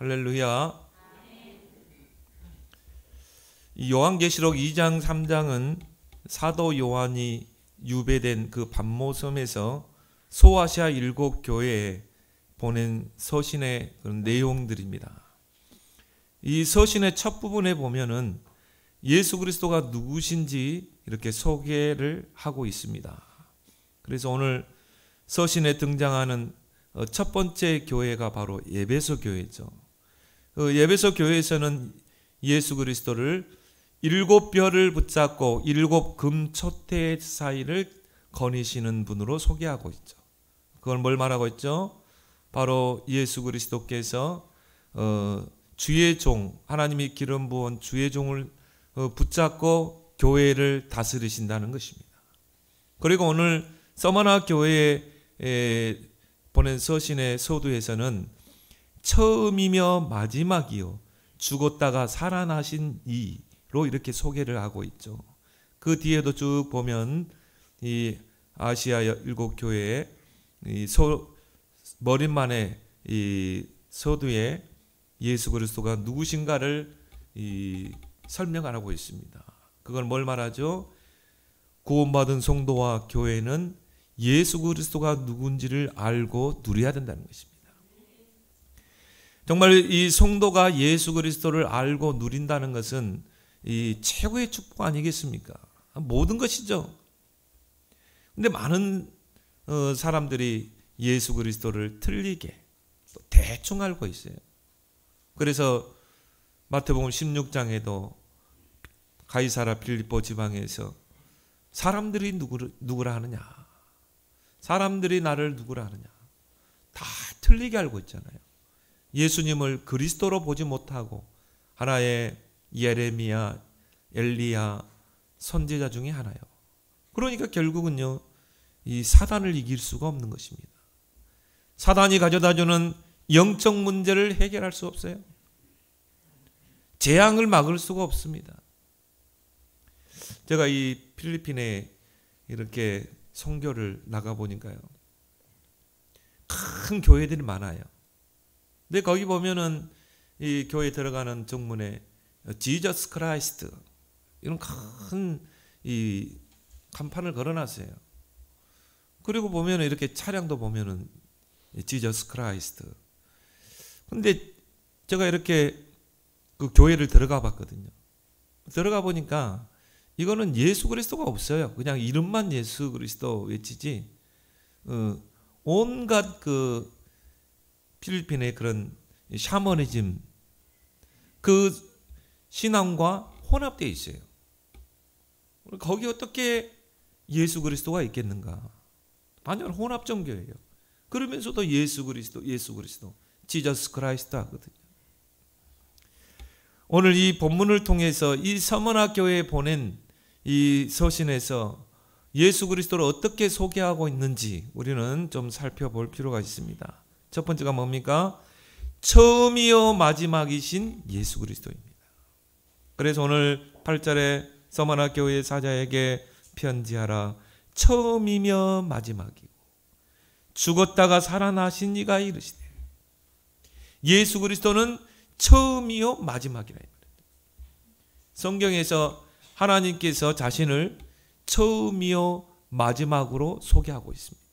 할렐루야. 이 요한계시록 2장 3장은 사도 요한이 유배된 그 반모섬에서 소아시아 7교회에 보낸 서신의 그런 내용들입니다. 이 서신의 첫 부분에 보면은 예수 그리스도가 누구신지 이렇게 소개를 하고 있습니다. 그래서 오늘 서신에 등장하는 첫 번째 교회가 바로 에베소 교회죠. 에베소 교회에서는 예수 그리스도를 7별을 붙잡고 7금 촛대 사이를 거니시는 분으로 소개하고 있죠. 그걸 뭘 말하고 있죠? 바로 예수 그리스도께서 주의 종, 하나님이 기름 부은 주의 종을 붙잡고 교회를 다스리신다는 것입니다. 그리고 오늘 서머나 교회에 보낸 서신의 서두에서는 처음이며 마지막이요 죽었다가 살아나신 이로 이렇게 소개를 하고 있죠. 그 뒤에도 쭉 보면 이 아시아 7교회의 머릿만에 이 서두에 예수 그리스도가 누구신가를 설명하고 있습니다. 그걸 뭘 말하죠? 구원받은 성도와 교회는 예수 그리스도가 누군지를 알고 누려야 된다는 것입니다. 정말 이 성도가 예수 그리스도를 알고 누린다는 것은 이 최고의 축복 아니겠습니까? 모든 것이죠. 근데 많은 사람들이 예수 그리스도를 틀리게 대충 알고 있어요. 그래서 마태복음 16장에도 가이사라 빌립보 지방에서 사람들이 누구라 하느냐, 사람들이 나를 누구라 하느냐, 다 틀리게 알고 있잖아요. 예수님을 그리스도로 보지 못하고 하나의 예레미야, 엘리야 선지자 중에 하나요. 그러니까 결국은요, 이 사단을 이길 수가 없는 것입니다. 사단이 가져다주는 영적 문제를 해결할 수 없어요. 재앙을 막을 수가 없습니다. 제가 이 필리핀에 이렇게 선교를 나가보니까요, 큰 교회들이 많아요. 근데 거기 보면은 이 교회 들어가는 정문에 지저스 크라이스트 이런 큰 이 간판을 걸어놨어요. 그리고 보면은 이렇게 차량도 보면은 지저스 크라이스트. 근데 제가 이렇게 그 교회를 들어가 봤거든요. 들어가 보니까 이거는 예수 그리스도가 없어요. 그냥 이름만 예수 그리스도 외치지, 온갖 그 필리핀의 그런 샤머니즘 그 신앙과 혼합되어 있어요. 거기 어떻게 예수 그리스도가 있겠는가? 완전 혼합 종교예요. 그러면서도 예수 그리스도, 지저스 크라이스트 하거든요. 오늘 이 본문을 통해서 이 서머나 교회에 보낸 이 서신에서 예수 그리스도를 어떻게 소개하고 있는지 우리는 좀 살펴볼 필요가 있습니다. 첫 번째가 뭡니까? 처음이요 마지막이신 예수 그리스도입니다. 그래서 오늘 8절에 서머나 교회 사자에게 편지하라. 처음이며 마지막이고 죽었다가 살아나신 이가 이르시되. 예수 그리스도는 처음이요 마지막이라. 성경에서 하나님께서 자신을 처음이요 마지막으로 소개하고 있습니다.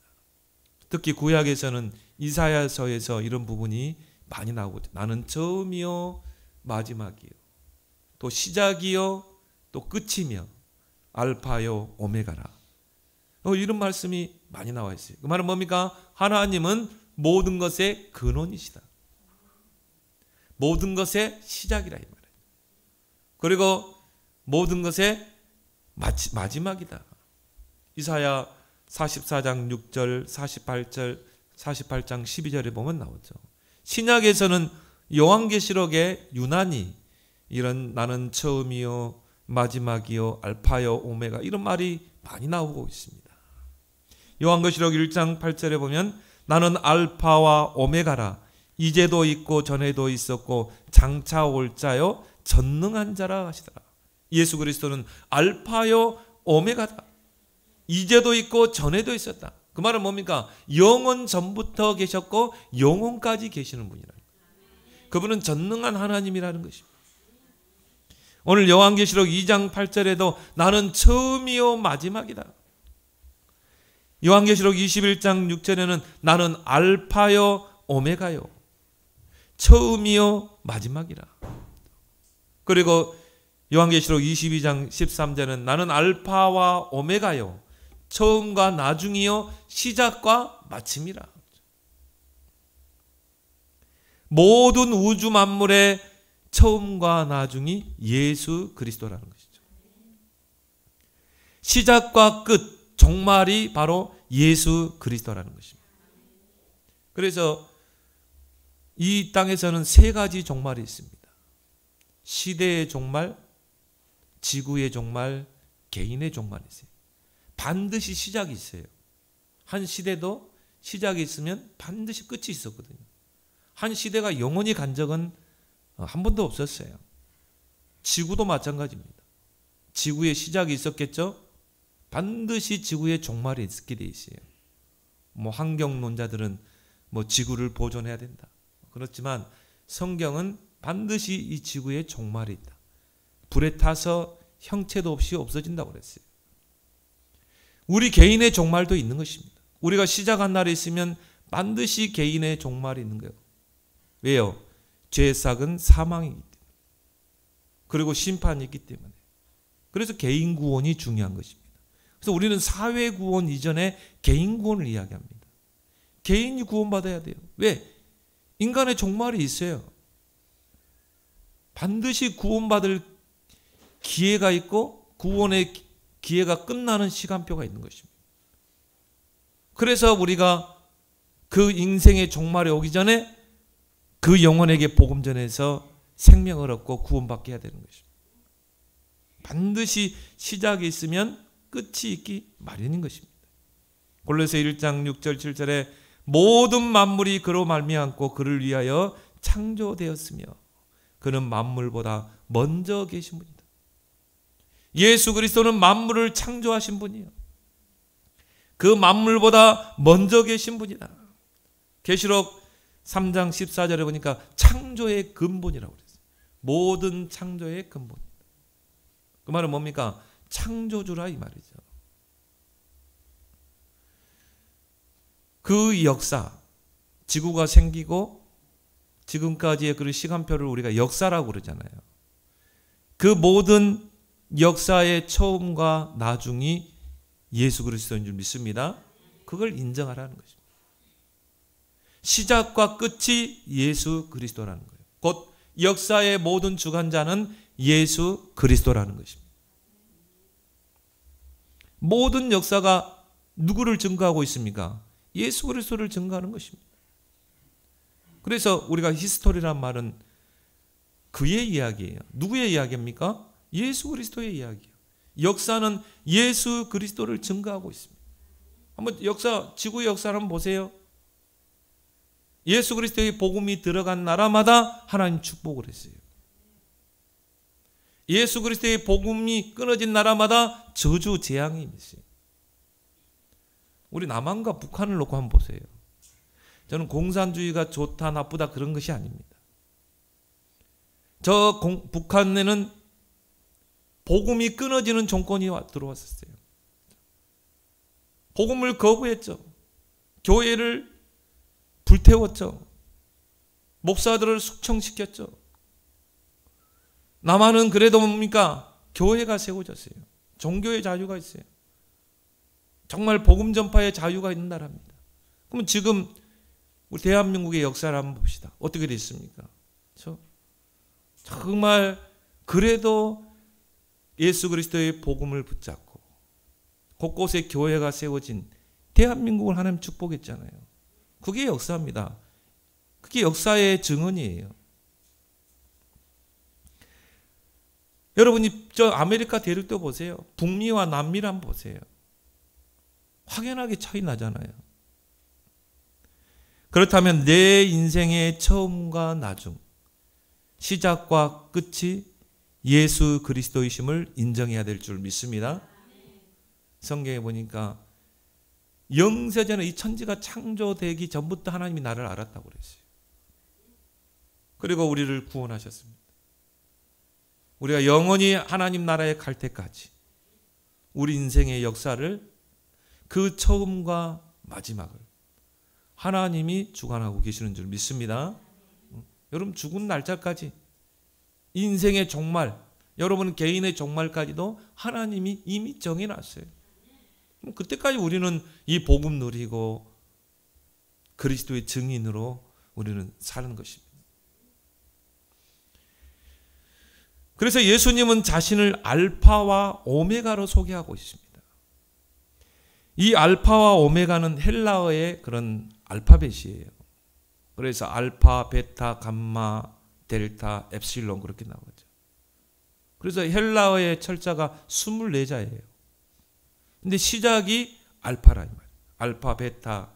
특히 구약에서는 이사야서에서 이런 부분이 많이 나오고, 나는 처음이요 마지막이요 또 시작이요 또 끝이며 알파요 오메가라, 이런 말씀이 많이 나와 있어요. 그 말은 뭡니까? 하나님은 모든 것의 근원이시다. 모든 것의 시작이라 이 말이에요. 그리고 모든 것의 마지막이다. 이사야 44장 6절, 48절, 48장 12절에 보면 나오죠. 신약에서는 요한계시록에 유난히 이런 나는 처음이요 마지막이요 알파요 오메가 이런 말이 많이 나오고 있습니다. 요한계시록 1장 8절에 보면 나는 알파와 오메가라, 이제도 있고 전에도 있었고 장차 올 자요 전능한 자라 하시더라. 예수 그리스도는 알파요 오메가다. 이제도 있고 전에도 있었다. 그 말은 뭡니까? 영원 전부터 계셨고 영원까지 계시는 분이라. 그분은 전능한 하나님이라는 것입니다. 오늘 요한계시록 2장 8절에도 나는 처음이요 마지막이다. 요한계시록 21장 6절에는 나는 알파요 오메가요, 처음이요 마지막이라. 그리고 요한계시록 22장 13절은 나는 알파와 오메가요, 처음과 나중이요 시작과 마침이라. 모든 우주 만물의 처음과 나중이 예수 그리스도라는 것이죠. 시작과 끝, 종말이 바로 예수 그리스도라는 것입니다. 그래서 이 땅에서는 세 가지 종말이 있습니다. 시대의 종말, 지구의 종말, 개인의 종말이 있어요. 반드시 시작이 있어요. 한 시대도 시작이 있으면 반드시 끝이 있었거든요. 한 시대가 영원히 간 적은 한 번도 없었어요. 지구도 마찬가지입니다. 지구의 시작이 있었겠죠? 반드시 지구의 종말이 있게 돼 있어요. 환경론자들은 지구를 보존해야 된다. 그렇지만 성경은 반드시 이 지구의 종말이 있다. 불에 타서 형체도 없이 없어진다고 그랬어요. 우리 개인의 종말도 있는 것입니다. 우리가 시작한 날이 있으면 반드시 개인의 종말이 있는 거예요. 왜요? 죄의 삭은 사망이기 때문에. 그리고 심판이 있기 때문에. 그래서 개인 구원이 중요한 것입니다. 그래서 우리는 사회 구원 이전에 개인 구원을 이야기합니다. 개인이 구원받아야 돼요. 왜? 인간의 종말이 있어요. 반드시 구원받을 기회가 있고 구원의 기회가 끝나는 시간표가 있는 것입니다. 그래서 우리가 그 인생의 종말이 오기 전에 그 영혼에게 복음 전해서 생명을 얻고 구원받게 해야 되는 것입니다. 반드시 시작이 있으면 끝이 있기 마련인 것입니다. 골로새 1장 6절 7절에 모든 만물이 그로 말미암고 그를 위하여 창조되었으며 그는 만물보다 먼저 계신 분이다. 예수 그리스도는 만물을 창조하신 분이에요. 그 만물보다 먼저 계신 분이다. 계시록 3장 14절에 보니까 창조의 근본이라고 그랬어요. 모든 창조의 근본이다. 그 말은 뭡니까? 창조주라 이 말이죠. 그 역사, 지구가 생기고 지금까지의 그 시간표를 우리가 역사라고 그러잖아요. 그 모든 역사의 처음과 나중이 예수 그리스도인 줄 믿습니다. 그걸 인정하라는 것입니다. 시작과 끝이 예수 그리스도라는 거예요. 곧 역사의 모든 주관자는 예수 그리스도라는 것입니다. 모든 역사가 누구를 증거하고 있습니까? 예수 그리스도를 증거하는 것입니다. 그래서 우리가 히스토리란 말은 그의 이야기예요. 누구의 이야기입니까? 예수 그리스도의 이야기예요. 역사는 예수 그리스도를 증거하고 있습니다. 한번 지구의 역사를 한번 보세요. 예수 그리스도의 복음이 들어간 나라마다 하나님 축복을 했어요. 예수 그리스도의 복음이 끊어진 나라마다 저주 재앙이 있어요. 우리 남한과 북한을 놓고 한번 보세요. 저는 공산주의가 좋다 나쁘다 그런 것이 아닙니다. 북한에는 복음이 끊어지는 정권이 들어왔었어요. 복음을 거부했죠. 교회를 불태웠죠. 목사들을 숙청시켰죠. 남한은 그래도 뭡니까? 교회가 세워졌어요. 종교의 자유가 있어요. 정말 복음 전파의 자유가 있는 나라입니다. 그럼 지금 우리 대한민국의 역사를 한번 봅시다. 어떻게 됐습니까? 그렇죠? 정말 그래도 예수 그리스도의 복음을 붙잡고 곳곳에 교회가 세워진 대한민국을 하나님 축복했잖아요. 그게 역사입니다. 그게 역사의 증언이에요. 여러분이 저 아메리카 대륙도 보세요. 북미와 남미를 한번 보세요. 확연하게 차이 나잖아요. 그렇다면 내 인생의 처음과 나중, 시작과 끝이 예수 그리스도이심을 인정해야 될 줄 믿습니다. 성경에 보니까 영세전에 이 천지가 창조되기 전부터 하나님이 나를 알았다고 그랬어요. 그리고 우리를 구원하셨습니다. 우리가 영원히 하나님 나라에 갈 때까지 우리 인생의 역사를, 그 처음과 마지막을 하나님이 주관하고 계시는 줄 믿습니다. 여러분, 죽은 날짜까지, 인생의 종말, 여러분 개인의 종말까지도 하나님이 이미 정해놨어요. 그때까지 우리는 이 복음 누리고 그리스도의 증인으로 우리는 사는 것입니다. 그래서 예수님은 자신을 알파와 오메가로 소개하고 있습니다. 이 알파와 오메가는 헬라어의 그런 알파벳이에요. 그래서 알파, 베타, 감마, 델타, 엡실론 그렇게 나오죠. 그래서 헬라어의 철자가 24자예요. 근데 시작이 알파라 이 말이에요. 알파, 베타,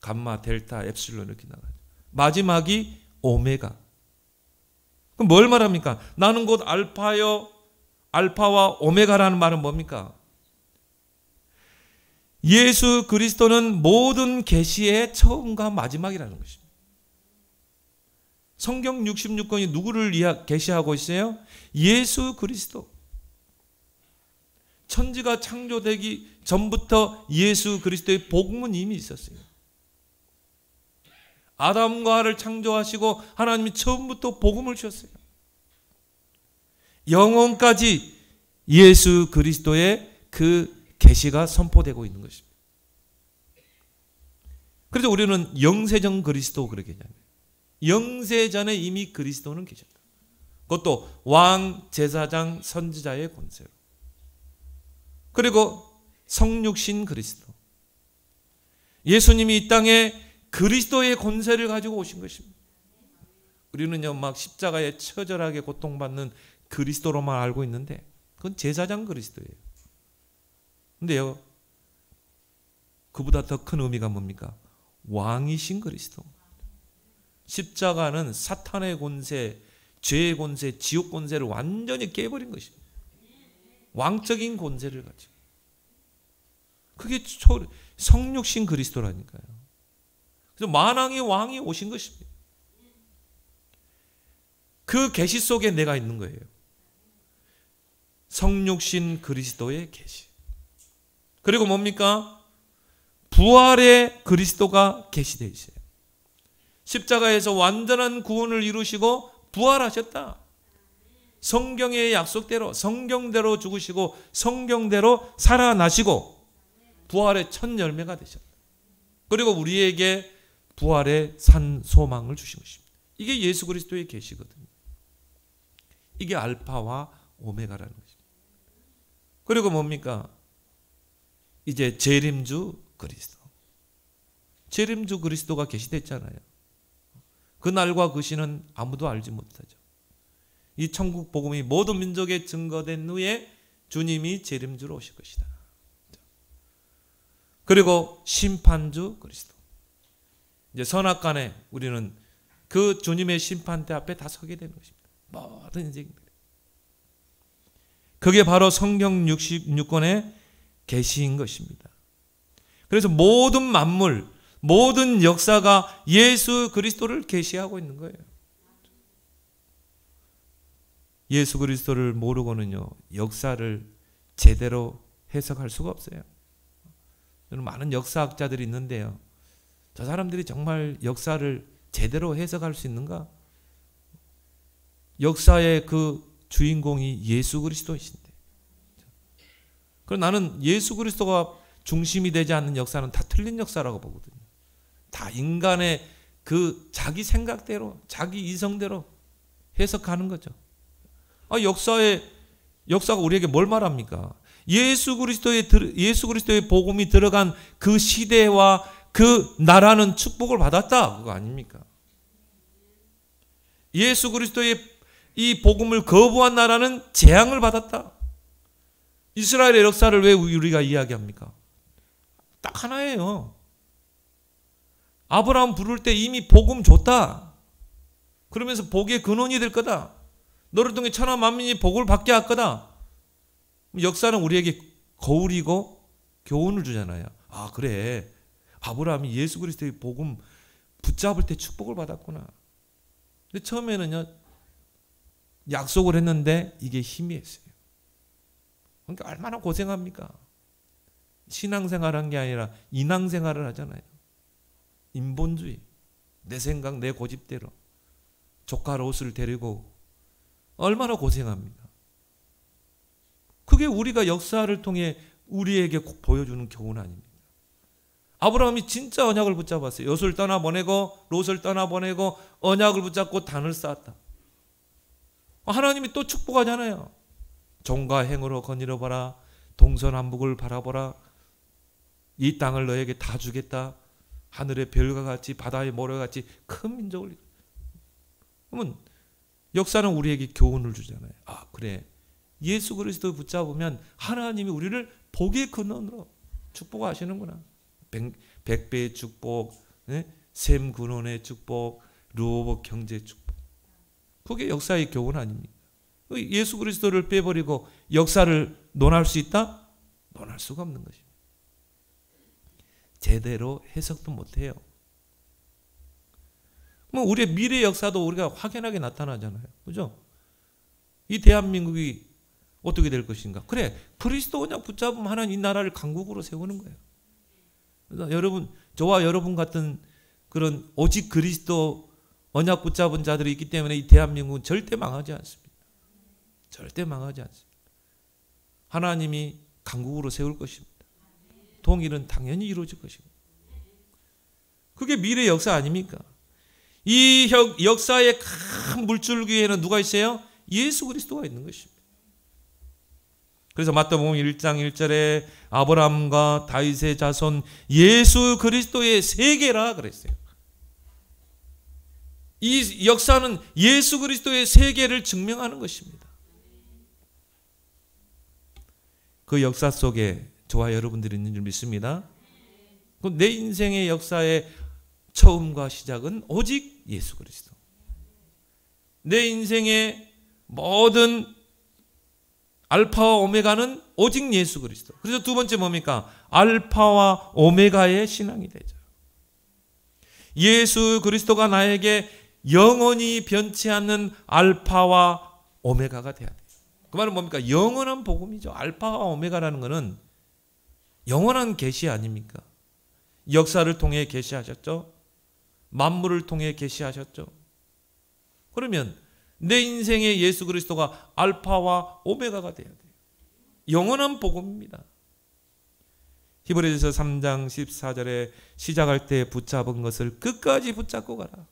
감마, 델타, 엡실론 이렇게 나가죠. 마지막이 오메가. 그럼 뭘 말합니까? 나는 곧 알파요, 알파와 오메가라는 말은 뭡니까? 예수 그리스도는 모든 계시의 처음과 마지막이라는 것입니다. 성경 66권이 누구를 계시하고 있어요? 예수 그리스도. 천지가 창조되기 전부터 예수 그리스도의 복음은 이미 있었어요. 아담과 하와를 창조하시고 하나님이 처음부터 복음을 주셨어요. 영혼까지 예수 그리스도의 그 계시가 선포되고 있는 것입니다. 그래서 우리는 영세전 그리스도 그렇게 얘기합니다. 영세전에 이미 그리스도는 계셨다. 그것도 왕, 제사장, 선지자의 권세로. 그리고 성육신 그리스도. 예수님이 이 땅에 그리스도의 권세를 가지고 오신 것입니다. 우리는요, 막 십자가에 처절하게 고통받는 그리스도로만 알고 있는데 그건 제사장 그리스도예요. 근데요, 그보다 더 큰 의미가 뭡니까? 왕이신 그리스도. 십자가는 사탄의 권세, 죄의 권세, 지옥 권세를 완전히 깨버린 것입니다. 왕적인 권세를 가지고. 그게 성육신 그리스도라니까요. 그래서 만왕의 왕이 오신 것입니다. 그 계시 속에 내가 있는 거예요. 성육신 그리스도의 계시. 그리고 뭡니까? 부활의 그리스도가 계시되어 있어요. 십자가에서 완전한 구원을 이루시고 부활하셨다. 성경의 약속대로, 성경대로 죽으시고 성경대로 살아나시고 부활의 첫 열매가 되셨다. 그리고 우리에게 부활의 산 소망을 주신 것입니다. 이게 예수 그리스도의 계시거든요. 이게 알파와 오메가라는 것입니다. 그리고 뭡니까? 이제 재림주 그리스도. 재림주 그리스도가 계시됐잖아요. 그 날과 그 시는 아무도 알지 못하죠. 이 천국 복음이 모든 민족에 증거된 후에 주님이 재림주로 오실 것이다. 그리고 심판주 그리스도. 이제 선악간에 우리는 그 주님의 심판대 앞에 다 서게 되는 것입니다. 모든 인생들이. 그게 바로 성경 66권의 계시인 것입니다. 그래서 모든 만물, 모든 역사가 예수 그리스도를 계시하고 있는 거예요. 예수 그리스도를 모르고는요, 역사를 제대로 해석할 수가 없어요. 저는 많은 역사학자들이 있는데요, 저 사람들이 정말 역사를 제대로 해석할 수 있는가? 역사의 그 주인공이 예수 그리스도이신데, 그럼 나는 예수 그리스도가 중심이 되지 않는 역사는 다 틀린 역사라고 보거든요. 다 인간의 그 자기 생각대로, 자기 이성대로 해석하는 거죠. 역사가 우리에게 뭘 말합니까? 예수 그리스도의 복음이 들어간 그 시대와 그 나라는 축복을 받았다. 그거 아닙니까? 예수 그리스도의 이 복음을 거부한 나라는 재앙을 받았다. 이스라엘의 역사를 왜 우리가 이야기합니까? 딱 하나예요. 아브라함 부를 때 이미 복음 줬다. 그러면서 복의 근원이 될 거다. 너를 통해 천하 만민이 복을 받게 할 거다. 역사는 우리에게 거울이고 교훈을 주잖아요. 아, 그래. 아브라함이 예수 그리스도의 복음 붙잡을 때 축복을 받았구나. 근데 처음에는요, 약속을 했는데 이게 희미했어요. 그러니까 얼마나 고생합니까? 신앙생활 한 게 아니라 인왕생활을 하잖아요. 인본주의. 내 생각, 내 고집대로. 조카 롯을 데리고 얼마나 고생합니까? 그게 우리가 역사를 통해 우리에게 꼭 보여주는 교훈 아닙니까? 아브라함이 진짜 언약을 붙잡았어요. 롯을 떠나보내고 롯을 떠나보내고 언약을 붙잡고 단을 쌓았다. 하나님이 또 축복하잖아요. 종과 행으로 거닐어봐라. 동서남북을 바라보라. 이 땅을 너에게 다 주겠다. 하늘의 별과 같이 바다의 모래와 같이 큰 민족을. 그러면 역사는 우리에게 교훈을 주잖아요. 아, 그래. 예수 그리스도 붙잡으면 하나님이 우리를 복의 근원으로 축복하시는구나. 100배의 축복, 셈 근원의 축복, 루어버 경제 축복. 그게 역사의 교훈 아닙니까? 예수 그리스도를 빼버리고 역사를 논할 수 있다? 논할 수가 없는 것입니다. 제대로 해석도 못해요. 뭐 우리의 미래 역사도 우리가 확연하게 나타나잖아요. 그죠? 이 대한민국이 어떻게 될 것인가? 그래, 그리스도 언약 붙잡으면 하나님 이 나라를 강국으로 세우는 거예요. 그래서 여러분, 저와 여러분 같은 그런 오직 그리스도 언약 붙잡은 자들이 있기 때문에 이 대한민국은 절대 망하지 않습니다. 절대 망하지 않습니다. 하나님이 강국으로 세울 것입니다. 통일은 당연히 이루어질 것입니다. 그게 미래 역사 아닙니까? 이 역사의 큰 물줄기에는 누가 있어요? 예수 그리스도가 있는 것입니다. 그래서 마태복음 1장 1절에 아브라함과 다윗의 자손 예수 그리스도의 세계라 그랬어요. 이 역사는 예수 그리스도의 세계를 증명하는 것입니다. 그 역사 속에 저와 여러분들이 있는 줄 믿습니다. 내 인생의 역사의 처음과 시작은 오직 예수 그리스도. 내 인생의 모든 알파와 오메가는 오직 예수 그리스도. 그래서 두 번째 뭡니까? 알파와 오메가의 신앙이 되죠. 예수 그리스도가 나에게 영원히 변치 않는 알파와 오메가가 돼야 돼요. 그 말은 뭡니까? 영원한 복음이죠. 알파와 오메가라는 것은 영원한 계시 아닙니까? 역사를 통해 계시하셨죠. 만물을 통해 계시하셨죠. 그러면 내 인생의 예수 그리스도가 알파와 오메가가 돼야 돼요. 영원한 복음입니다. 히브리서 3장 14절에 시작할 때 붙잡은 것을 끝까지 붙잡고 가라.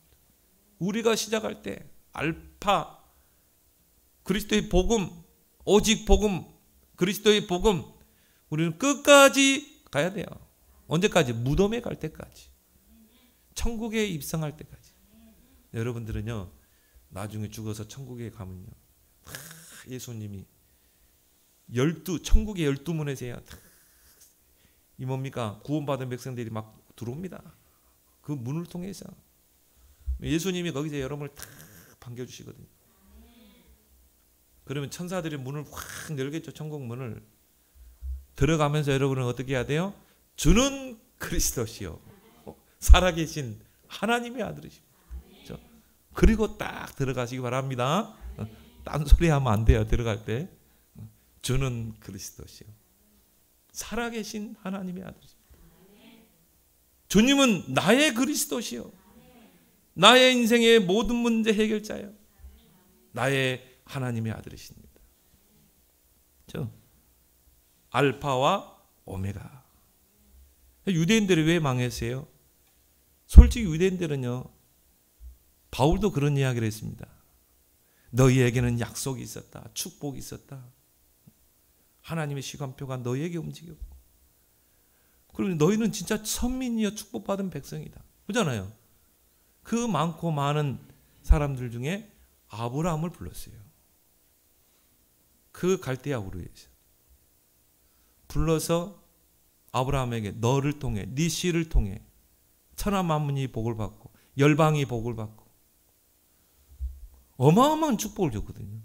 우리가 시작할 때 알파, 그리스도의 복음, 오직 복음, 그리스도의 복음, 우리는 끝까지 가야 돼요. 언제까지? 무덤에 갈 때까지. 천국에 입성할 때까지. 여러분들은요, 나중에 죽어서 천국에 가면요, 예수님이 천국의 12문에서요, 이 뭡니까? 구원받은 백성들이 막 들어옵니다. 그 문을 통해서. 예수님이 거기서 여러분을 다 반겨주시거든요. 그러면 천사들이 문을 확 열겠죠. 천국 문을. 들어가면서 여러분은 어떻게 해야 돼요? 주는 그리스도시요 살아계신 하나님의 아들이십니다. 그렇죠? 그리고 딱 들어가시기 바랍니다. 딴소리 하면 안 돼요. 들어갈 때. 주는 그리스도시요 살아계신 하나님의 아들이십니다. 주님은 나의 그리스도시요 나의 인생의 모든 문제 해결자예요. 나의 하나님의 아들이십니다. 그렇죠? 알파와 오메가. 유대인들이 왜 망했어요? 솔직히 유대인들은요, 바울도 그런 이야기를 했습니다. 너희에게는 약속이 있었다. 축복이 있었다. 하나님의 시간표가 너희에게 움직였고. 그리고 너희는 진짜 선민이여 축복받은 백성이다. 그렇잖아요. 그 많고 많은 사람들 중에 아브라함을 불렀어요. 그 갈대아 우르에서. 불러서 아브라함에게 너를 통해, 네 씨를 통해 천하 만민이 복을 받고 열방이 복을 받고 어마어마한 축복을 줬거든요.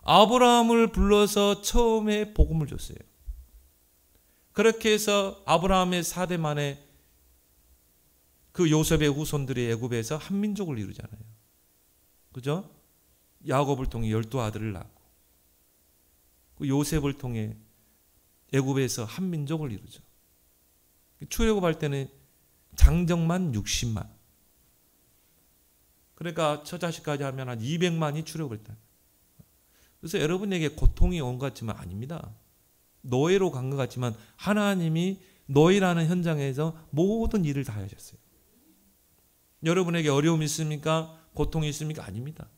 아브라함을 불러서 처음에 복음을 줬어요. 그렇게 해서 아브라함의 4대 만에 그 요셉의 후손들이 애굽에서 한 민족을 이루잖아요. 그죠? 야곱을 통해 12아들을 낳고 그 요셉을 통해 애굽에서 한 민족을 이루죠. 출애굽할 때는 장정만 60만. 그러니까 처자식까지 하면 한 200만이 출애굽했다. 그래서 여러분에게 고통이 온 것 같지만 아닙니다. 노예로 간 것 같지만 하나님이 노예라는 현장에서 모든 일을 다 하셨어요. 여러분에게 어려움이 있습니까? 고통이 있습니까? 아닙니다.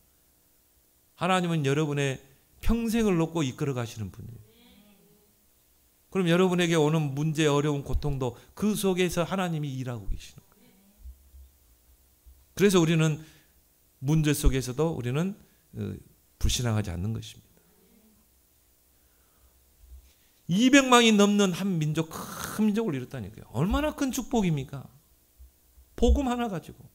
하나님은 여러분의 평생을 놓고 이끌어 가시는 분이에요. 그럼 여러분에게 오는 문제, 어려운 고통도 그 속에서 하나님이 일하고 계시는 거예요. 그래서 우리는 문제 속에서도 우리는 불신앙하지 않는 것입니다. 200만이 넘는 한 민족, 큰 민족을 이뤘다니까요. 얼마나 큰 축복입니까? 복음 하나 가지고.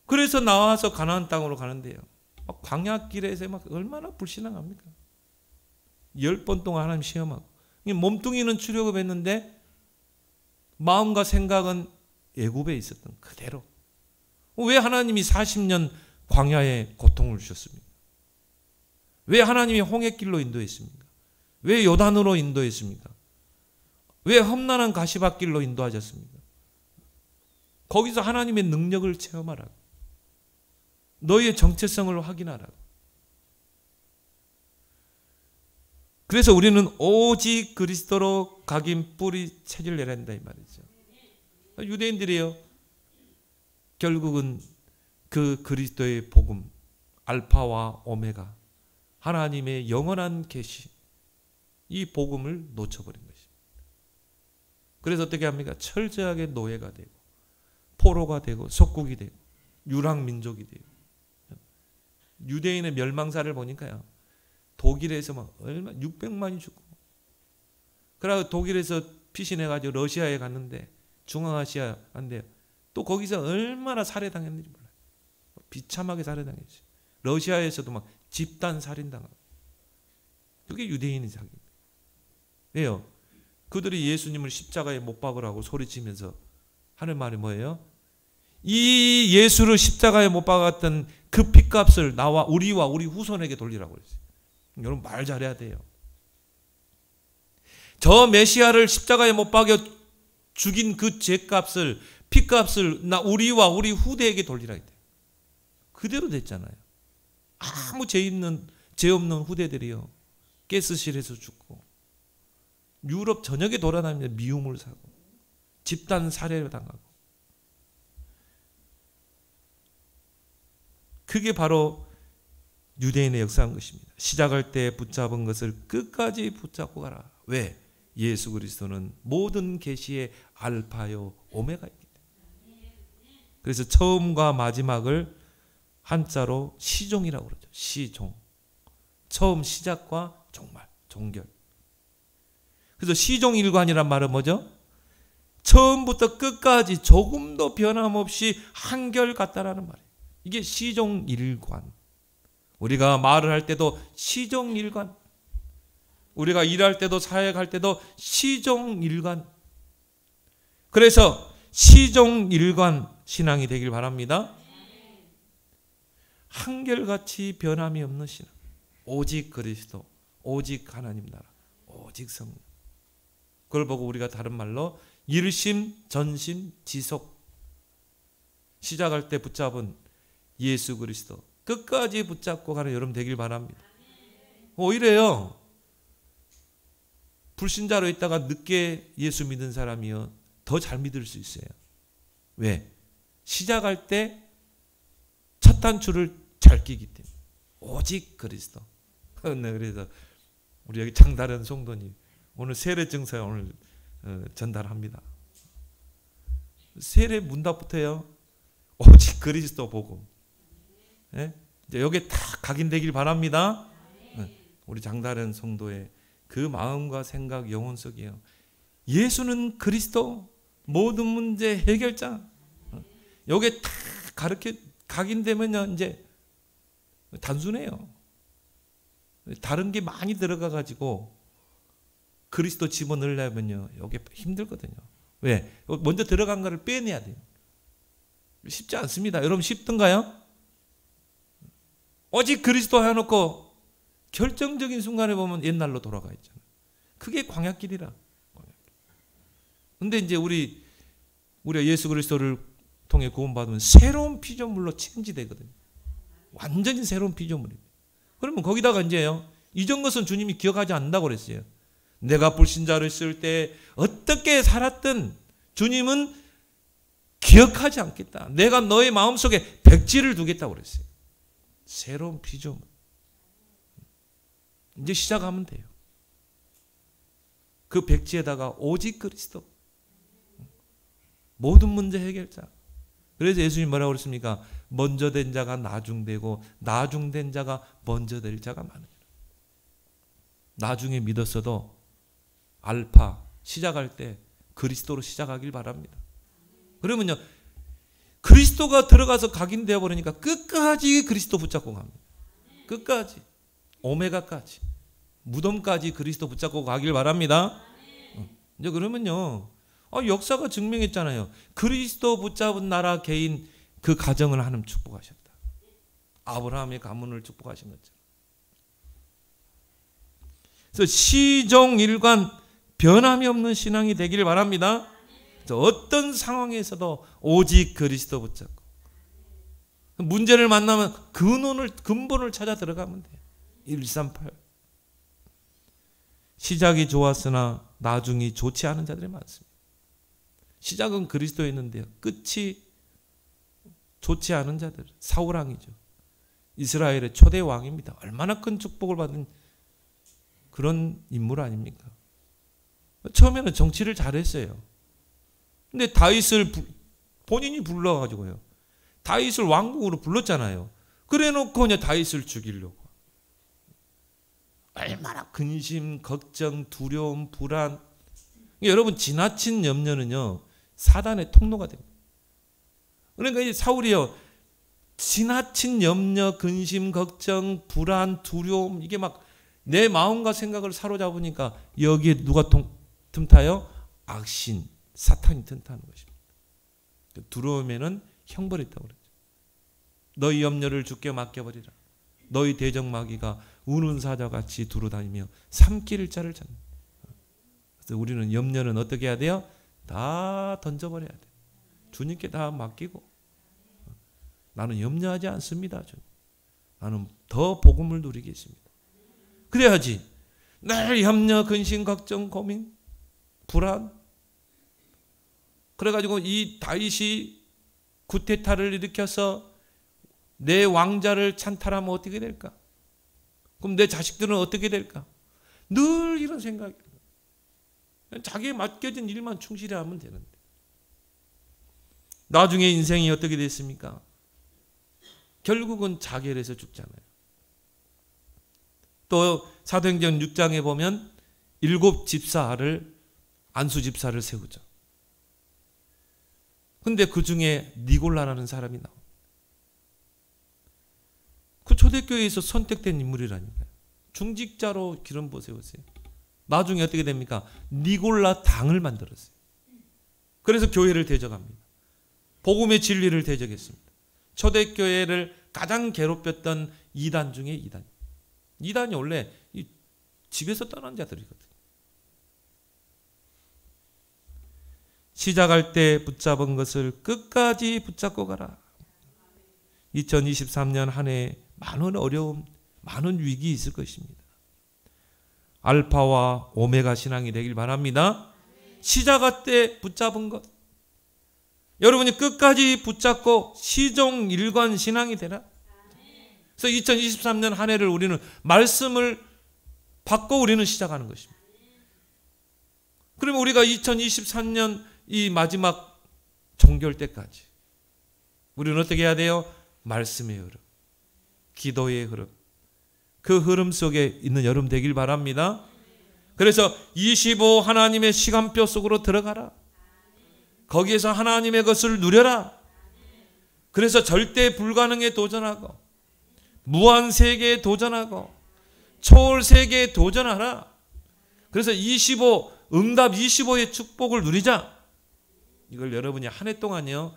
그래서 나와서 가나안 땅으로 가는데요. 막 광야길에서 막 얼마나 불신앙합니까? 10번 동안 하나님 시험하고. 몸뚱이는 출애굽했는데 마음과 생각은 애굽에 있었던 그대로. 왜 하나님이 40년 광야에 고통을 주셨습니까? 왜 하나님이 홍해길로 인도했습니까? 왜 요단으로 인도했습니까? 왜 험난한 가시밭길로 인도하셨습니까? 거기서 하나님의 능력을 체험하라고. 너희의 정체성을 확인하라고. 그래서 우리는 오직 그리스도로 각인 뿌리 체질 내야 한다 이 말이죠. 유대인들이요. 결국은 그 그리스도의 복음, 알파와 오메가, 하나님의 영원한 계시, 이 복음을 놓쳐버린 것입니다. 그래서 어떻게 합니까? 철저하게 노예가 되고 포로가 되고 속국이 되고 유랑민족이 되고. 유대인의 멸망사를 보니까요. 독일에서 막 얼마 600만이 죽고. 그러고 독일에서 피신해가지고 러시아에 갔는데 중앙아시아 한데 또 거기서 얼마나 살해당했는지 몰라요. 비참하게 살해당했어요. 러시아에서도 막 집단 살인당하고. 그게 유대인의 자기입니다. 왜요? 그들이 예수님을 십자가에 못 박으라고 소리치면서 하는 말이 뭐예요? 이 예수를 십자가에 못 박았던 그 핏값을 나와 우리와 우리 후손에게 돌리라고 그랬어요. 여러분 말 잘해야 돼요. 저 메시아를 십자가에 못 박여 죽인 그 죄값을 핏값을 우리와 우리 후대에게 돌리라 했대요. 그대로 됐잖아요. 아무 죄 없는 후대들이요. 가스실에서 죽고 유럽 전역에 돌아다니면서 미움을 사고 집단 살해를 당하고. 그게 바로 유대인의 역사인 것입니다. 시작할 때 붙잡은 것을 끝까지 붙잡고 가라. 왜? 예수 그리스도는 모든 계시의 알파요 오메가이기 때문에. 그래서 처음과 마지막을 한자로 시종이라고 그러죠. 시종. 처음 시작과 종말, 종결. 그래서 시종일관이란 말은 뭐죠? 처음부터 끝까지 조금도 변함없이 한결같다라는 말이에요. 이게 시종일관. 우리가 말을 할 때도 시종일관. 우리가 일할 때도 사역할 때도 시종일관. 그래서 시종일관 신앙이 되길 바랍니다. 한결같이 변함이 없는 신앙. 오직 그리스도, 오직 하나님 나라, 오직 성령. 그걸 보고 우리가 다른 말로 일심, 전심, 지속. 시작할 때 붙잡은 예수 그리스도 끝까지 붙잡고 가는 여러분 되길 바랍니다. 오히려요. 불신자로 있다가 늦게 예수 믿은 사람이요. 더 잘 믿을 수 있어요. 왜? 시작할 때 첫 단추를 잘 끼기 때문에. 오직 그리스도. 그래서 우리 여기 장다른 성도님 오늘 세례 증서 오늘 전달합니다. 세례 문답부터요. 오직 그리스도 복음. 예? 이제 여기에 다 각인되길 바랍니다. 우리 장다른 성도의 그 마음과 생각 영혼 속이에요. 예수는 그리스도 모든 문제 해결자. 여기에 다 각인되면요 이제 단순해요. 다른 게 많이 들어가 가지고 그리스도 집어넣으려면요 여기 힘들거든요. 왜? 먼저 들어간 거를 빼내야 돼요. 쉽지 않습니다. 여러분 쉽던가요? 오직 그리스도 해놓고 결정적인 순간에 보면 옛날로 돌아가 있잖아요. 그게 광야길이라. 근데 이제 우리가 예수 그리스도를 통해 구원받으면 새로운 피조물로 체인지되거든요. 완전히 새로운 피조물입니다. 그러면 거기다가 이제요, 이전 것은 주님이 기억하지 않는다고 그랬어요. 내가 불신자를 쓸 때 어떻게 살았든 주님은 기억하지 않겠다. 내가 너의 마음속에 백지를 두겠다고 그랬어요. 새로운 피조물. 이제 시작하면 돼요. 그 백지에다가 오직 그리스도. 모든 문제 해결자. 그래서 예수님 뭐라고 그랬습니까? 먼저 된 자가 나중되고 나중된 자가 먼저 될 자가 많으니라. 나중에 믿었어도 알파 시작할 때 그리스도로 시작하길 바랍니다. 그러면요, 그리스도가 들어가서 각인되어 버리니까 끝까지 그리스도 붙잡고 갑니다. 끝까지. 오메가까지. 무덤까지 그리스도 붙잡고 가길 바랍니다. 이제 그러면요, 역사가 증명했잖아요. 그리스도 붙잡은 나라 개인 그 가정을 하나님 축복하셨다. 아브라함의 가문을 축복하신 것처럼. 그래서 시종일관 변함이 없는 신앙이 되기를 바랍니다. 어떤 상황에서도 오직 그리스도 붙잡고 문제를 만나면 근본을 찾아 들어가면 돼요. 138. 시작이 좋았으나 나중이 좋지 않은 자들이 많습니다. 시작은 그리스도에 있는데요, 끝이 좋지 않은 자들. 사울 왕이죠. 이스라엘의 초대 왕입니다. 얼마나 큰 축복을 받은 그런 인물 아닙니까? 처음에는 정치를 잘했어요. 근데 다윗을 본인이 불러가지고요, 다윗을 왕국으로 불렀잖아요. 그래놓고 그냥 다윗을 죽이려고. 얼마나 근심, 걱정, 두려움, 불안. 여러분, 지나친 염려는요, 사단의 통로가 됩니다. 그러니까 이 사울이요, 지나친 염려, 근심, 걱정, 불안, 두려움, 이게 막 내 마음과 생각을 사로잡으니까 여기에 누가 틈타요? 악신, 사탄이 틈타는 것입니다. 두려움에는 형벌이 있다고 그랬죠. 너희 염려를 주께 맡겨버리라. 너희 대적마귀가 우는 사자같이 두루다니며 삼킬 자를 찾는. 그래서 우리는 염려는 어떻게 해야 돼요? 다 던져버려야 돼요. 주님께 다 맡기고. 나는 염려하지 않습니다. 나는 더 복음을 누리겠습니다. 그래야지. 늘 염려, 근심, 걱정, 고민, 불안. 그래가지고 이 다윗이 구테타를 일으켜서 내 왕자를 찬탈하면 어떻게 될까? 그럼 내 자식들은 어떻게 될까? 늘 이런 생각이. 자기에 맡겨진 일만 충실히 하면 되는데. 나중에 인생이 어떻게 됐습니까? 결국은 자결해서 죽잖아요. 또 사도행전 6장에 보면 7 집사를, 안수 집사를 세우죠. 근데 그 중에 니골라라는 사람이 나옵니다. 그 초대교회에서 선택된 인물이라니까요. 중직자로 기름 부어 세우세요. 나중에 어떻게 됩니까? 니골라 당을 만들었어요. 그래서 교회를 대적합니다. 복음의 진리를 대적했습니다. 초대교회를 가장 괴롭혔던 이단 중에 이단. 이단이 원래 집에서 떠난 자들이거든요. 시작할 때 붙잡은 것을 끝까지 붙잡고 가라. 2023년 한 해 많은 어려움, 많은 위기 있을 것입니다. 알파와 오메가 신앙이 되길 바랍니다. 시작할 때 붙잡은 것. 여러분이 끝까지 붙잡고 시종일관 신앙이 되라. 그래서 2023년 한 해를 우리는 말씀을 받고 우리는 시작하는 것입니다. 그러면 우리가 2023년 이 마지막 종결 때까지 우리는 어떻게 해야 돼요? 말씀의 흐름, 기도의 흐름, 그 흐름 속에 있는 여러분 되길 바랍니다. 그래서 25 하나님의 시간표 속으로 들어가라. 거기에서 하나님의 것을 누려라. 그래서 절대 불가능에 도전하고 무한 세계에 도전하고 초월 세계에 도전하라. 그래서 25 응답 25의 축복을 누리자. 이걸 여러분이 한 해 동안요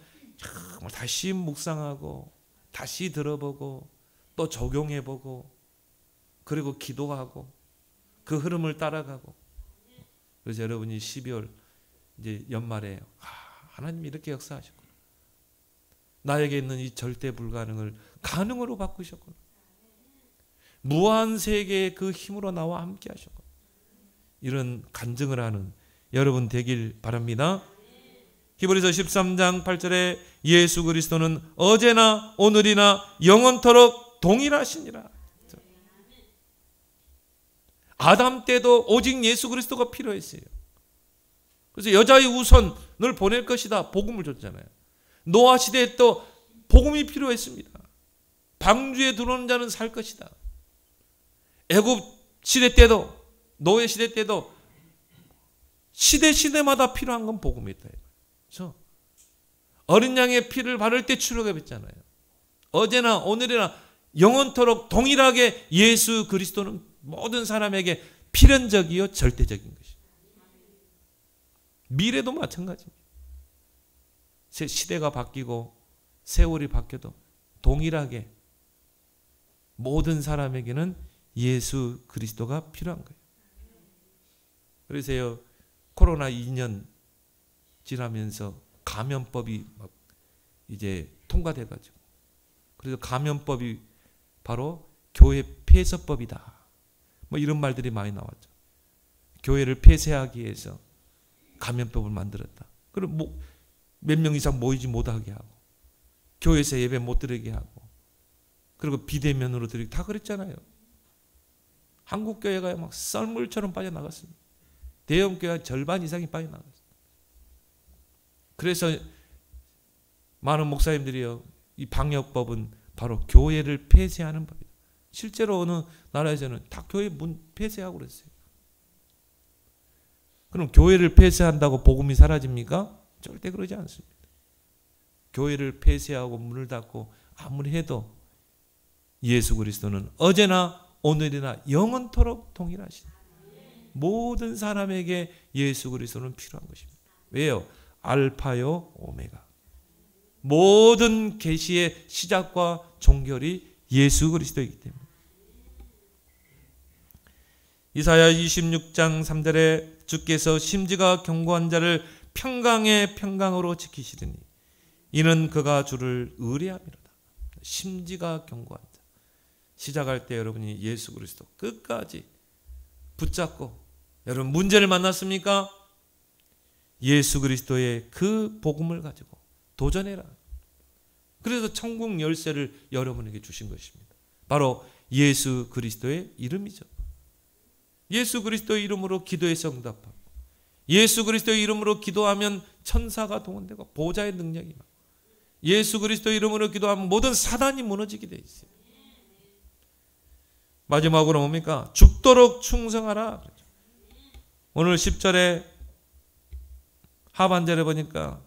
다시 묵상하고 다시 들어보고 또 적용해보고 그리고 기도하고 그 흐름을 따라가고. 그래서 여러분이 12월 이제 연말에 하나님이 이렇게 역사하셨구나. 나에게 있는 이 절대 불가능을 가능으로 바꾸셨구나. 무한 세계의 그 힘으로 나와 함께 하셨구나. 이런 간증을 하는 여러분 되길 바랍니다. 히브리서 13장 8절에 예수 그리스도는 어제나 오늘이나 영원토록 동일하시니라. 아담 때도 오직 예수 그리스도가 필요했어요. 그래서 여자의 후손을 보낼 것이다. 복음을 줬잖아요. 노아 시대에 또 복음이 필요했습니다. 방주에 들어오는 자는 살 것이다. 애굽 시대 때도 노예 시대 때도 시대마다 필요한 건 복음이다. 그렇죠? 어린 양의 피를 바를 때 출애굽했잖아요. 어제나 오늘이나 영원토록 동일하게 예수 그리스도는 모든 사람에게 필연적이요 절대적인 것이죠. 미래도 마찬가지입니다. 시대가 바뀌고 세월이 바뀌어도 동일하게 모든 사람에게는 예수 그리스도가 필요한 거예요. 그래서요, 코로나 2년 지나면서 감염법이 막 이제 통과돼가지고, 그래서 감염법이 바로 교회 폐쇄법이다. 뭐 이런 말들이 많이 나왔죠. 교회를 폐쇄하기 위해서 감염법을 만들었다. 그럼 몇 명 이상 모이지 못하게 하고, 교회에서 예배 못 드리게 하고, 그리고 비대면으로 드리고 다 그랬잖아요. 한국 교회가 막 썰물처럼 빠져나갔습니다. 대형 교회 절반 이상이 빠져나갔어요. 그래서 많은 목사님들이요, 이 방역법은 바로 교회를 폐쇄하는 법이다. 실제로 어느 나라에서는 다 교회 문 폐쇄하고 그랬어요. 그럼 교회를 폐쇄한다고 복음이 사라집니까? 절대 그러지 않습니다. 교회를 폐쇄하고 문을 닫고 아무리 해도 예수 그리스도는 어제나 오늘이나 영원토록 동일하신 모든 사람에게 예수 그리스도는 필요한 것입니다. 왜요? 알파요 오메가. 모든 계시의 시작과 종결이 예수 그리스도이기 때문에. 이사야 26장 3절에 주께서 심지가 견고한 자를 평강의 평강으로 지키시리니 이는 그가 주를 의뢰함이로다. 심지가 견고한 자. 시작할 때 여러분이 예수 그리스도 끝까지 붙잡고, 여러분 문제를 만났습니까? 예수 그리스도의 그 복음을 가지고 도전해라. 그래서 천국 열쇠를 여러분에게 주신 것입니다. 바로 예수 그리스도의 이름이죠. 예수 그리스도의 이름으로 기도해서 응답하고, 예수 그리스도의 이름으로 기도하면 천사가 동원되고 보좌의 능력이 나고, 예수 그리스도의 이름으로 기도하면 모든 사단이 무너지게 돼 있어요. 마지막으로 뭡니까? 죽도록 충성하라. 오늘 10절에 하반절에 보니까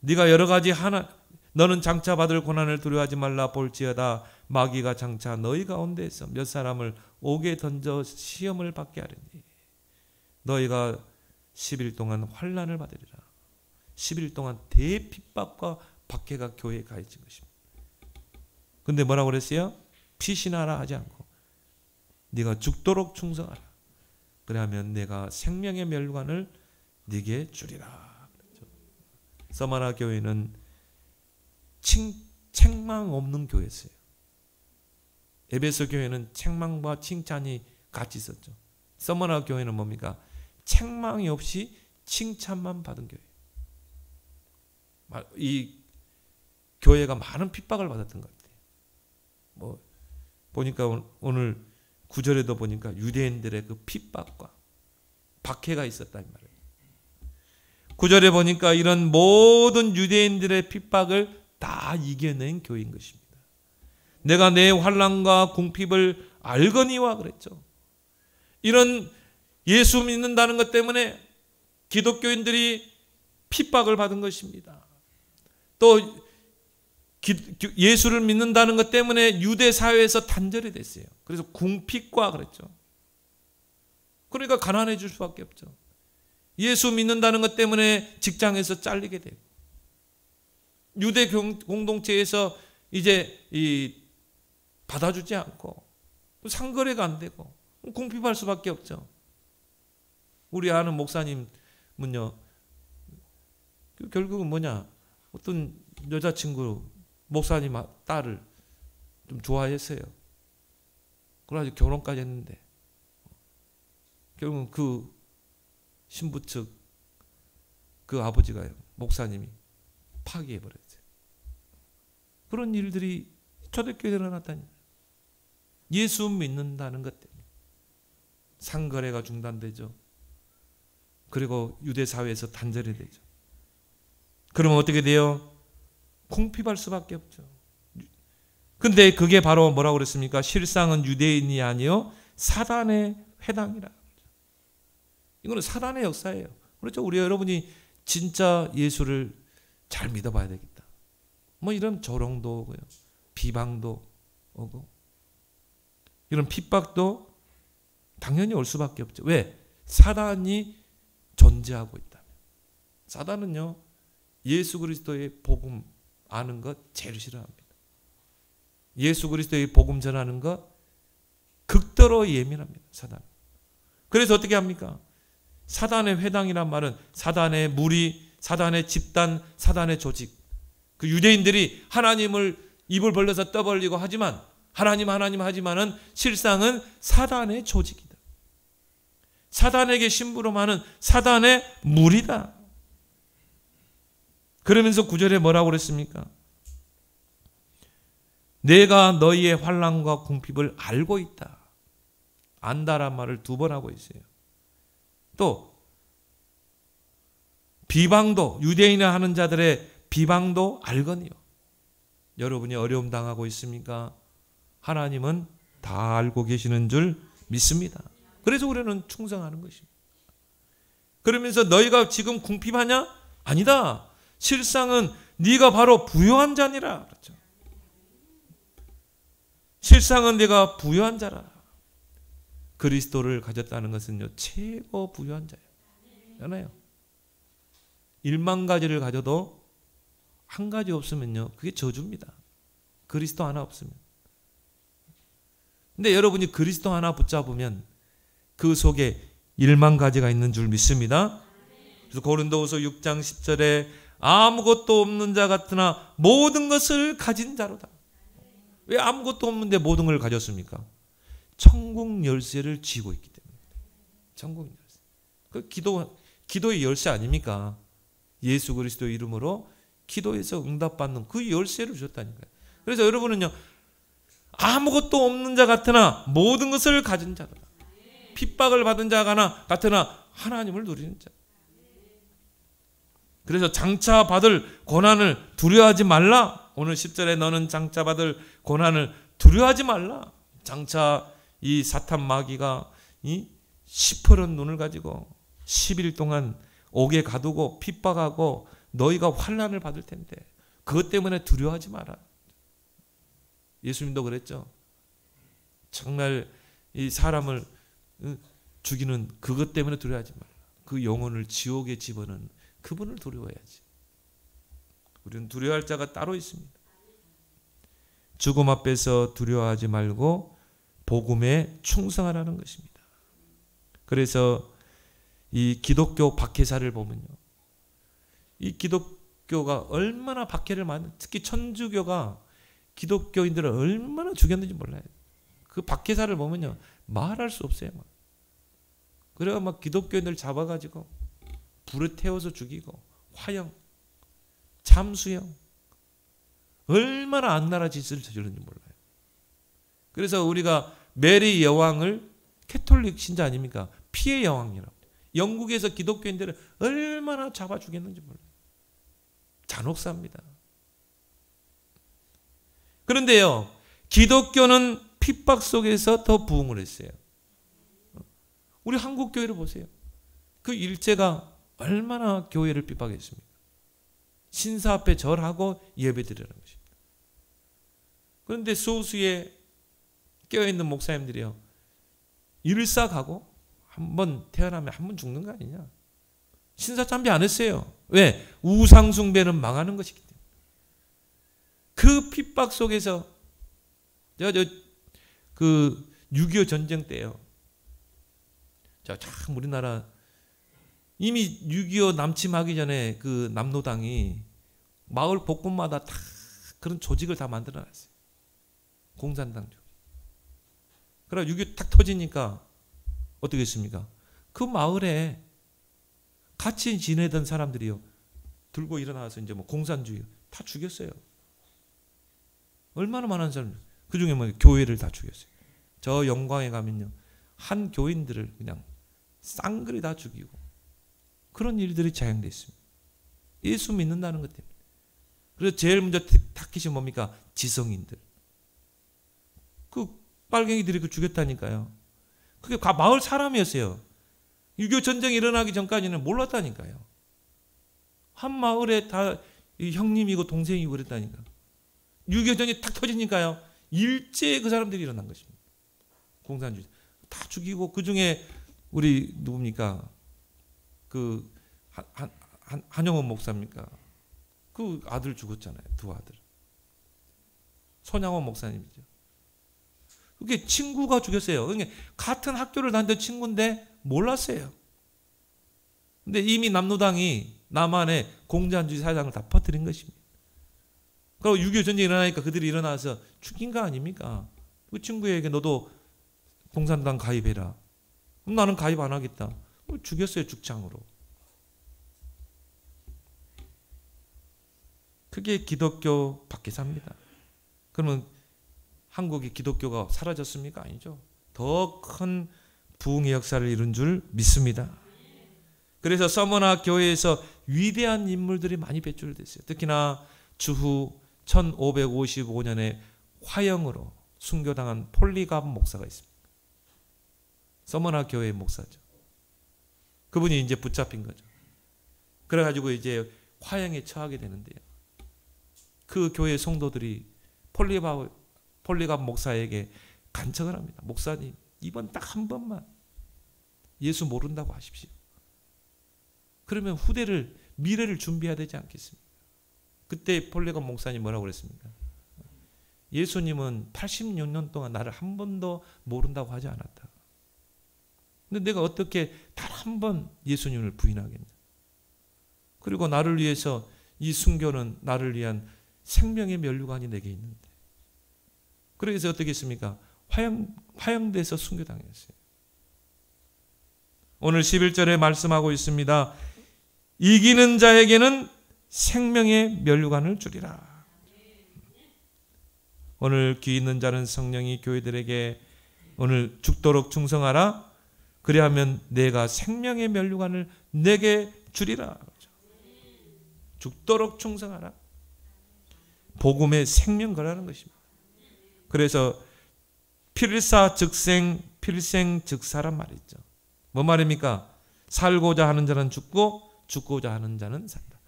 네가 여러 가지 너는 장차 받을 고난을 두려워하지 말라. 볼지어다 마귀가 장차 너희 가운데에서 몇 사람을 옥에 던져 시험을 받게 하리니 너희가 10일 동안 환난을 받으리라. 10일 동안 대핍박과 박해가 교회에 가해진 것입니다. 근데 뭐라고 그랬어요? 피신하라 하지 않고 네가 죽도록 충성하라. 그러면 내가 생명의 멸관을 네게 주리라. 서마나 교회는 책망 없는 교회였어요. 에베소 교회는 책망과 칭찬이 같이 있었죠. 서머나 교회는 뭡니까? 책망이 없이 칭찬만 받은 교회. 이 교회가 많은 핍박을 받았던 것 같아요. 뭐 보니까 오늘 9절에도 보니까 유대인들의 그 핍박과 박해가 있었단 말이에요. 9절에 보니까 이런 모든 유대인들의 핍박을 다 이겨낸 교회인 것입니다. 내가 내 환난과 궁핍을 알거니와 그랬죠. 이런 예수 믿는다는 것 때문에 기독교인들이 핍박을 받은 것입니다. 또 예수를 믿는다는 것 때문에 유대 사회에서 단절이 됐어요. 그래서 궁핍과 그랬죠. 그러니까 가난해질 수밖에 없죠. 예수 믿는다는 것 때문에 직장에서 잘리게 되고, 유대 공동체에서 이제 이 받아주지 않고 상거래가 안 되고 궁핍할 수밖에 없죠. 우리 아는 목사님은요, 결국은 뭐냐, 어떤 여자친구 목사님 딸을 좀 좋아했어요. 그래가지고 결혼까지 했는데 결국은 그 신부 측 그 아버지가요, 목사님이 파기해버렸어요. 그런 일들이 초대교회에 일어났다니. 예수 믿는다는 것 때문에 상거래가 중단되죠. 그리고 유대 사회에서 단절이 되죠. 그러면 어떻게 돼요? 궁핍할 수밖에 없죠. 근데 그게 바로 뭐라고 그랬습니까? 실상은 유대인이 아니요 사단의 회당이라. 이거는 사단의 역사예요. 그렇죠? 우리 여러분이 진짜 예수를 잘 믿어봐야 되겠다. 뭐 이런 조롱도 오고요, 비방도 오고, 이런 핍박도 당연히 올 수밖에 없죠. 왜? 사단이 존재하고 있다면. 사단은요, 예수 그리스도의 복음 아는 것 제일 싫어합니다. 예수 그리스도의 복음 전하는 것 극도로 예민합니다. 사단. 그래서 어떻게 합니까? 사단의 회당이란 말은 사단의 무리, 사단의 집단, 사단의 조직. 그 유대인들이 하나님을 입을 벌려서 떠벌리고 하지만 하나님 하지만은 실상은 사단의 조직이다. 사단에게 심부름하는 사단의 무리다. 그러면서 9절에 뭐라고 그랬습니까? 내가 너희의 환난과 궁핍을 알고 있다. 안다란 말을 2번 하고 있어요. 또 비방도, 유대인을 하는 자들의 비방도 알거니요. 여러분이 어려움 당하고 있습니까? 하나님은 다 알고 계시는 줄 믿습니다. 그래서 우리는 충성하는 것입니다. 그러면서 너희가 지금 궁핍하냐? 아니다. 실상은 네가 바로 부요한 자니라. 그렇죠? 실상은 네가 부요한 자라. 그리스도를 가졌다는 것은요, 최고 부유한 자예요.잖아요. 1만 가지를 가져도 한 가지 없으면요, 그게 저주입니다. 그리스도 하나 없으면. 근데 여러분이 그리스도 하나 붙잡으면 그 속에 1만 가지가 있는 줄 믿습니다. 그래서 고린도후서 6장 10절에 아무것도 없는 자 같으나 모든 것을 가진 자로다. 왜 아무것도 없는데 모든 걸 가졌습니까? 천국 열쇠를 쥐고 있기 때문에. 천국 열쇠. 그 기도의 열쇠 아닙니까? 예수 그리스도 이름으로 기도해서 응답받는 그 열쇠를 주셨다니까요. 그래서 여러분은요, 아무것도 없는 자 같으나 모든 것을 가진 자다. 핍박을 받은 자 같으나 하나님을 누리는 자. 그래서 장차 받을 고난을 두려워하지 말라. 오늘 10절에 너는 장차 받을 고난을 두려워하지 말라. 장차 이 사탄 마귀가 이 시퍼런 눈을 가지고 10일 동안 옥에 가두고 핍박하고 너희가 환난을 받을 텐데 그것 때문에 두려워하지 마라. 예수님도 그랬죠. 정말 이 사람을 죽이는 그것 때문에 두려워하지 말라. 그 영혼을 지옥에 집어넣는 그분을 두려워해야지. 우리는 두려워할 자가 따로 있습니다. 죽음 앞에서 두려워하지 말고 복음에 충성하라는 것입니다. 그래서 이 기독교 박해사를 보면요, 이 기독교가 얼마나 박해를 특히 천주교가 기독교인들을 얼마나 죽였는지 몰라요. 그 박해사를 보면요, 말할 수 없어요. 그래가 막 기독교인들 잡아가지고 불에 태워서 죽이고 화형, 참수형, 얼마나 악랄한 짓을 저지르는지 몰라요. 그래서 우리가 메리 여왕을 캐톨릭 신자 아닙니까? 피해 여왕이라고. 영국에서 기독교인들을 얼마나 잡아 죽였는지 몰라요. 잔혹사입니다. 그런데요, 기독교는 핍박 속에서 더 부흥을 했어요. 우리 한국 교회를 보세요. 그 일제가 얼마나 교회를 핍박했습니까? 신사 앞에 절하고 예배드리라는 것입니다. 그런데 소수의 깨어있는 목사님들이요, 일사가고 한 번 태어나면 한 번 죽는 거 아니냐. 신사 참배 안 했어요. 왜? 우상숭배는 망하는 것이기 때문에. 그 핍박 속에서 제가 그 6.25 전쟁 때요. 자, 참 우리나라 이미 6.25 남침하기 전에 그 남노당이 마을 곳곳마다 다 그런 조직을 다 만들어놨어요. 공산당 조직. 그래 6.25 딱 터지니까 어떻게 했습니까? 그 마을에 같이 지내던 사람들이요. 들고 일어나서 이제 뭐 공산주의 다 죽였어요. 얼마나 많은 사람, 그 중에 뭐 교회를 다 죽였어요. 저 영광에 가면요. 한 교인들을 그냥 쌍그리 다 죽이고 그런 일들이 자행되어 있습니다. 예수 믿는다는 것 때문에. 그래서 제일 먼저 타깃이 뭡니까? 지성인들. 그 빨갱이들이 그 죽였다니까요. 그게 마을 사람이었어요. 6.25 전쟁이 일어나기 전까지는 몰랐다니까요. 한 마을에 다 형님이고 동생이고 그랬다니까. 6.25 전쟁이 탁 터지니까요. 일제히 그 사람들이 일어난 것입니다. 공산주의. 다 죽이고 그 중에 우리 누굽니까? 그 한영원 목사입니까? 그 아들 죽었잖아요. 두 아들. 손양원 목사님이죠. 그게 친구가 죽였어요. 그러니까 같은 학교를 다니던 친구인데 몰랐어요. 근데 이미 남노당이 남한의 공산주의 사상을 다 퍼뜨린 것입니다. 그리고 6.25 전쟁이 일어나니까 그들이 일어나서 죽인 거 아닙니까? 그 친구에게 너도 공산당 가입해라. 그럼 나는 가입 안 하겠다. 죽였어요. 죽창으로. 그게 기독교 밖에서 합니다. 그러면 한국의 기독교가 사라졌습니까? 아니죠. 더 큰 부흥의 역사를 이룬 줄 믿습니다. 그래서 서머나 교회에서 위대한 인물들이 많이 배출됐어요. 특히나 주후 1555년에 화형으로 순교당한 폴리갑 목사가 있습니다. 서머나 교회의 목사죠. 그분이 이제 붙잡힌 거죠. 그래가지고 이제 화형에 처하게 되는데요. 그 교회 성도들이 폴리갑 목사에게 간청을 합니다. 목사님, 이번 딱 한 번만 예수 모른다고 하십시오. 그러면 미래를 준비해야 되지 않겠습니까? 그때 폴리갑 목사님 뭐라고 그랬습니까? 예수님은 86년 동안 나를 한 번도 모른다고 하지 않았다. 근데 내가 어떻게 단 한 번 예수님을 부인하겠냐? 그리고 나를 위해서 이 순교는 나를 위한 생명의 면류관이 내게 있는데. 그래서 어떻게 했습니까? 화형돼서 순교당했어요. 오늘 11절에 말씀하고 있습니다. 이기는 자에게는 생명의 면류관을 주리라. 오늘 귀 있는 자는 성령이 교회들에게 오늘 죽도록 충성하라. 그리하면 내가 생명의 면류관을 내게 주리라. 죽도록 충성하라. 복음의 생명 거라는 것입니다. 그래서 필사 즉생, 필생 즉사란 말이죠. 뭐 말입니까? 살고자 하는 자는 죽고 죽고자 하는 자는 산다.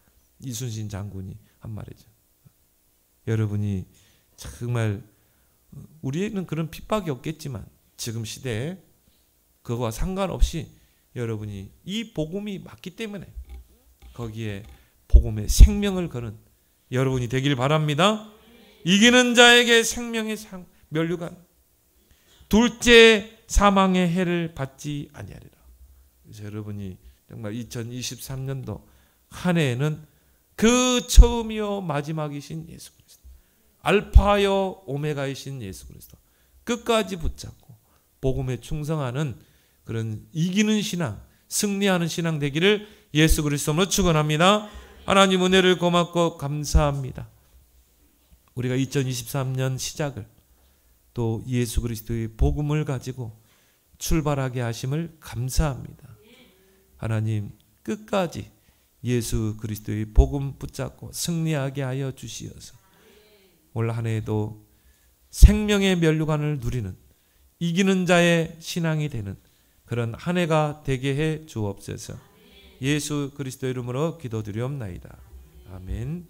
이순신 장군이 한 말이죠. 여러분이 정말 우리에게는 그런 핍박이 없겠지만 지금 시대에 그거와 상관없이 여러분이 이 복음이 맞기 때문에 거기에 복음의 생명을 거는 여러분이 되길 바랍니다. 이기는 자에게 생명의 면류관, 둘째 사망의 해를 받지 아니하리라. 그래서 여러분이 정말 2023년도 한 해에는 그 처음이요 마지막이신 예수 그리스도, 알파요 오메가이신 예수 그리스도 끝까지 붙잡고 복음에 충성하는 그런 이기는 신앙, 승리하는 신앙 되기를 예수 그리스도로 축원합니다. 하나님 은혜를 고맙고 감사합니다. 우리가 2023년 시작을 또 예수 그리스도의 복음을 가지고 출발하게 하심을 감사합니다. 하나님 끝까지 예수 그리스도의 복음 붙잡고 승리하게 하여 주시어서 올 한 해에도 생명의 면류관을 누리는 이기는 자의 신앙이 되는 그런 한 해가 되게 해 주옵소서. 예수 그리스도 이름으로 기도드리옵나이다. 아멘.